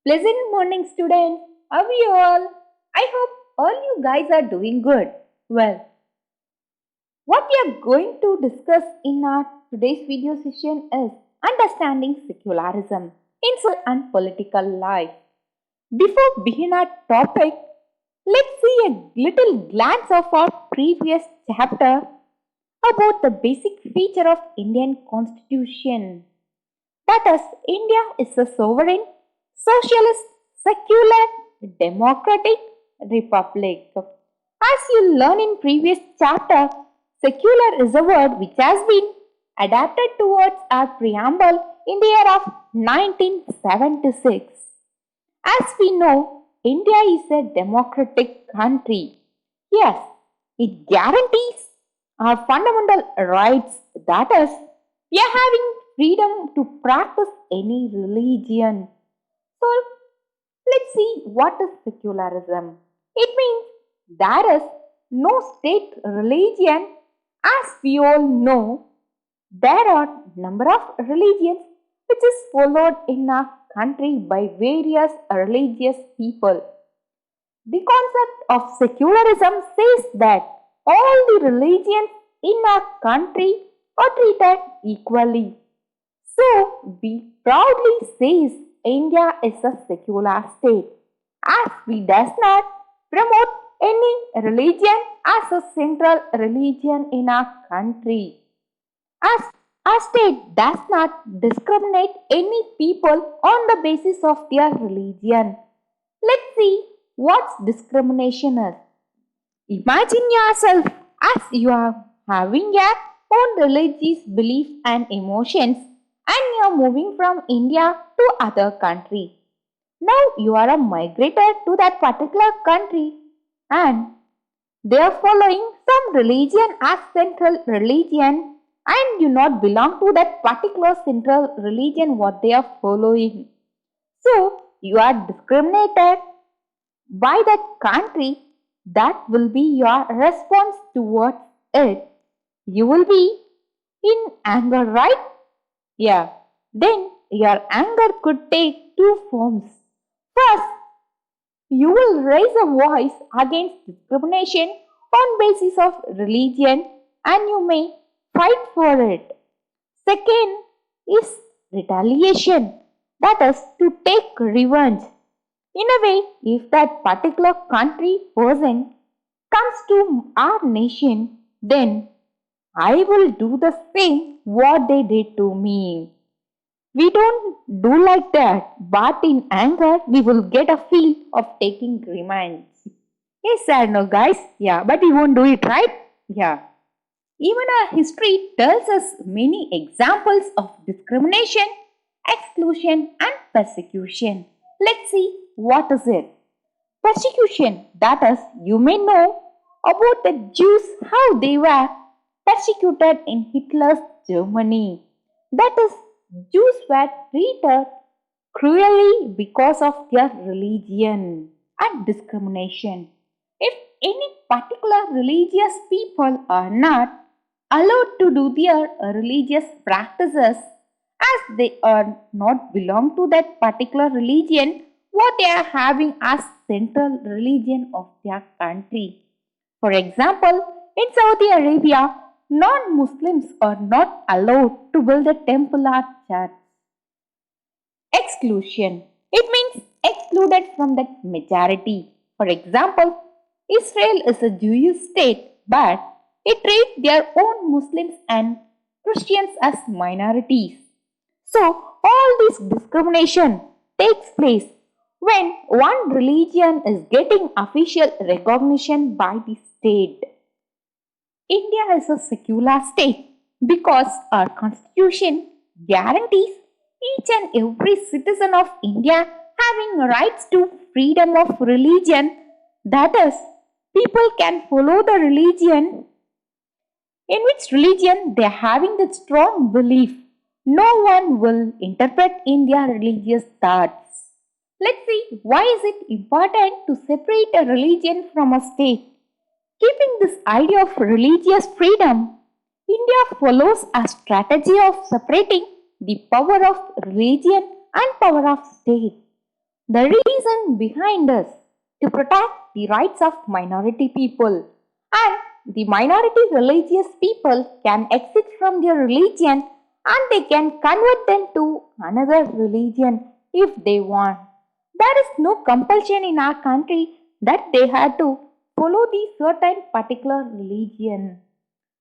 Pleasant morning, students. How are you all? I hope all you guys are doing good. Well, what we are going to discuss in our today's video session is understanding secularism in social and political life. Before begin our topic, let's see a little glance of our previous chapter about the basic feature of Indian Constitution. That is, India is a sovereign, socialist, secular, democratic republic. As you learn in previous chapter, secular is a word which has been adapted towards our preamble in the year of 1976. As we know, India is a democratic country. Yes, it guarantees our fundamental rights, that is, we are having freedom to practice any religion. So, let's see what is secularism. It means there is no state religion. As we all know, there are number of religions which is followed in our country by various religious people. The concept of secularism says that all the religions in our country are treated equally. So, we proudly say India is a secular state, as we does not promote any religion as a central religion in our country. As our state does not discriminate any people on the basis of their religion. Let's see what discrimination is. Imagine yourself as you are having your own religious belief and emotions, and you are moving from India to other country. Now you are a migrator to that particular country and they are following some religion as central religion, and you not belong to that particular central religion what they are following. So you are discriminated by that country. That will be your response towards it. You will be in anger, right? Yeah. Then your anger could take two forms. First, you will raise a voice against discrimination on basis of religion and you may fight for it. Second is retaliation, that is to take revenge. In a way, if that particular country person comes to our nation, then I will do the same what they did to me. We don't do like that, but in anger, we will get a feel of taking revenge. Yes, I know, guys. Yeah, but we won't do it, right? Yeah. Even our history tells us many examples of discrimination, exclusion, and persecution. Let's see what is it. Persecution, that is, you may know about the Jews, how they were persecuted in Hitler's Germany. That is, Jews were treated cruelly because of their religion and discrimination. If any particular religious people are not allowed to do their religious practices as they are not belong to that particular religion, what they are having as central religion of their country. For example, in Saudi Arabia, non-Muslims are not allowed to build a temple or church. Exclusion. It means excluded from that majority. For example, Israel is a Jewish state, but it treats their own Muslims and Christians as minorities. So, all this discrimination takes place when one religion is getting official recognition by the state. India is a secular state because our constitution guarantees each and every citizen of India having rights to freedom of religion. That is, people can follow the religion in which religion they are having that strong belief. No one will interpret in their religious thoughts. Let's see why is it important to separate a religion from a state. Keeping this idea of religious freedom, India follows a strategy of separating the power of religion and power of state. The reason behind this to protect the rights of minority people, and the minority religious people can exit from their religion and they can convert them to another religion if they want. There is no compulsion in our country that they have to follow the certain particular religion.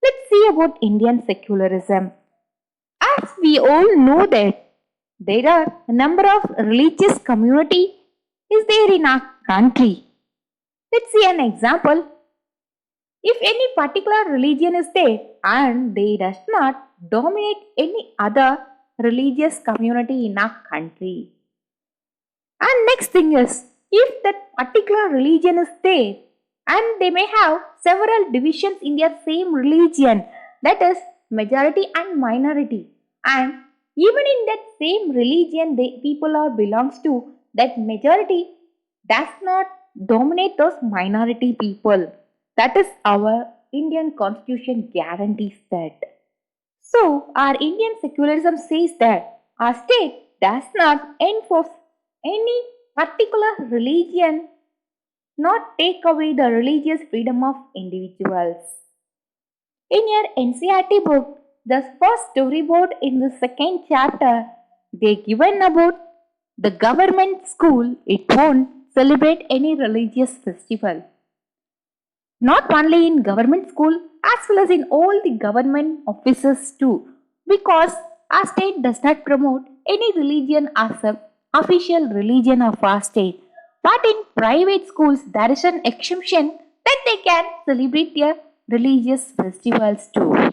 Let's see about Indian secularism. As we all know that there are a number of religious community is there in our country. Let's see an example. If any particular religion is there and they does not dominate any other religious community in our country. And next thing is, if that particular religion is there and they may have several divisions in their same religion, that is majority and minority, and even in that same religion the people are belongs to, that majority does not dominate those minority people. That is our Indian constitution guarantees that. So, our Indian secularism says that our state does not enforce any particular religion, not take away the religious freedom of individuals. In your NCRT book, the first storyboard in the second chapter, they given about the government school, it won't celebrate any religious festival. Not only in government school as well as in all the government offices too, because our state does not promote any religion as a official religion of our state. But in private schools there is an exemption that they can celebrate their religious festivals too.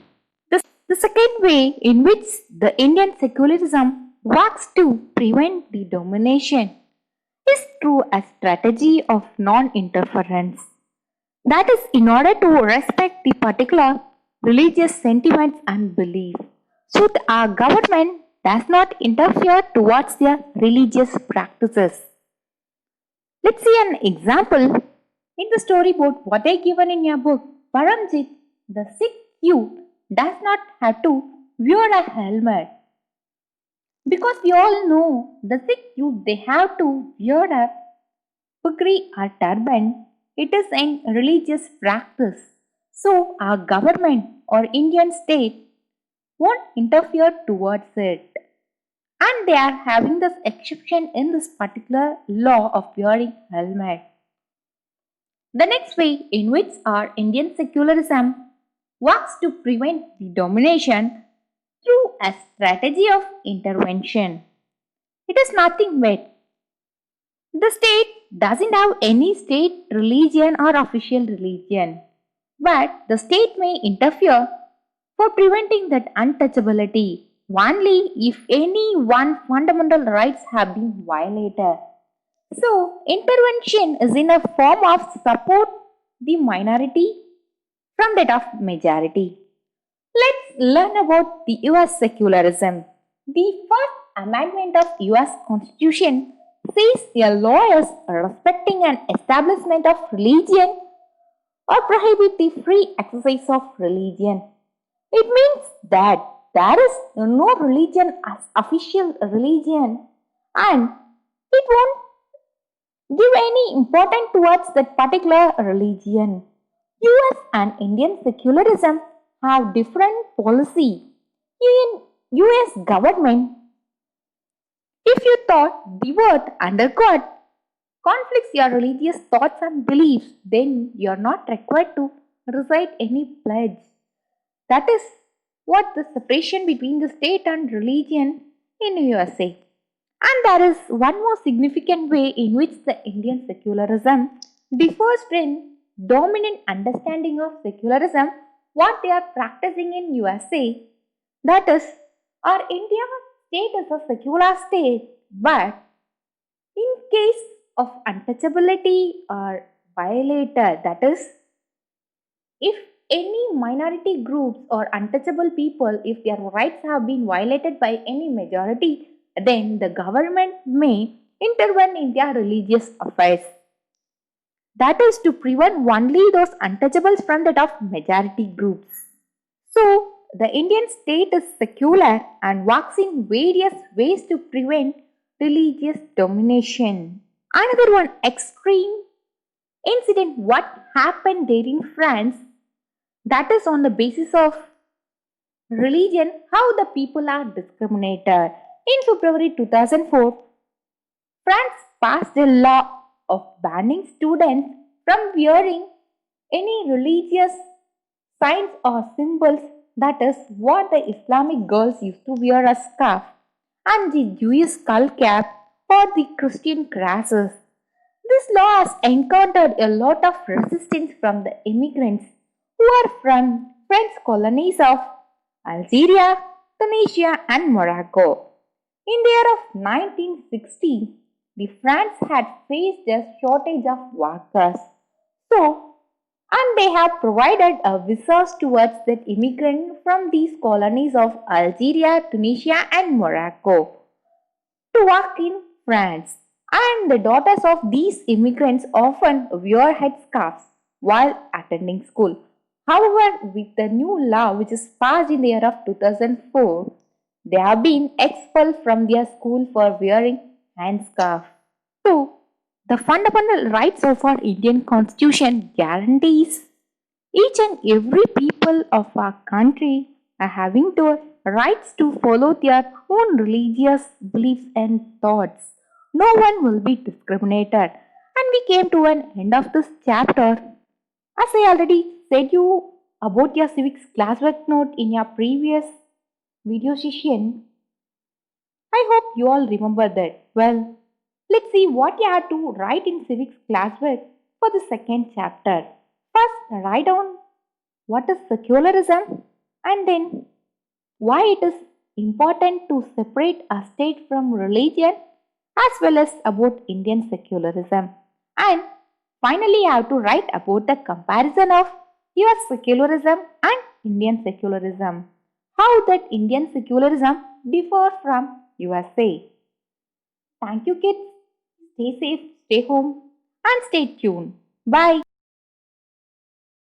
The second way in which the Indian secularism works to prevent the domination is through a strategy of non-interference. That is in order to respect the particular religious sentiments and beliefs. So our government does not interfere towards their religious practices. Let's see an example in the storyboard what I given in your book. Paramjit, the Sikh youth, does not have to wear a helmet. Because we all know the Sikh youth they have to wear a pugri or turban. It is a religious practice. So our government or Indian state won't interfere towards it. And they are having this exception in this particular law of wearing helmet. The next way in which our Indian secularism works to prevent the domination through a strategy of intervention. It is nothing but the state doesn't have any state religion or official religion, but the state may interfere for preventing that untouchability only if any one fundamental rights have been violated. So, intervention is in a form of support the minority from that of majority. Let's learn about the US secularism. The first amendment of US Constitution says a law is respecting an establishment of religion or prohibit the free exercise of religion. It means that there is no religion as official religion and it won't give any importance towards that particular religion. US and Indian secularism have different policy. In US government, if you thought the word under God conflicts your religious thoughts and beliefs, then you are not required to recite any pledge. That is what the separation between the state and religion in USA. And there is one more significant way in which the Indian secularism differs in dominant understanding of secularism what they are practicing in USA. That is, our India state is a secular state, but in case of untouchability or violator, that is, if any minority groups or untouchable people, if their rights have been violated by any majority, then the government may intervene in their religious affairs. That is to prevent only those untouchables from that of majority groups. So, the Indian state is secular and works in various ways to prevent religious domination. Another one extreme incident what happened there in France, that is on the basis of religion, how the people are discriminated. In February 2004, France passed a law of banning students from wearing any religious signs or symbols, that is what the Islamic girls used to wear a scarf and the Jewish skull cap or the Christian crosses. This law has encountered a lot of resistance from the immigrants who are from French colonies of Algeria, Tunisia, and Morocco. In the year of 1960, the France had faced a shortage of workers. So, and they have provided a visas towards the immigrant from these colonies of Algeria, Tunisia, and Morocco to work in France. And the daughters of these immigrants often wear headscarves while attending school. However, with the new law which is passed in the year of 2004, they have been expelled from their school for wearing handscarf. 2. The fundamental rights of our Indian Constitution guarantees each and every people of our country are having the rights to follow their own religious beliefs and thoughts. No one will be discriminated. And we came to an end of this chapter. As I already said you about your civics classwork note in your previous video session, I hope you all remember that. Well, let's see what you have to write in civics classwork for the second chapter. First, write down what is secularism and then why it is important to separate a state from religion as well as about Indian secularism. And finally, you have to write about the comparison of US secularism and Indian secularism. How that Indian secularism differs from USA. Thank you kids. Stay safe, stay home and stay tuned. Bye.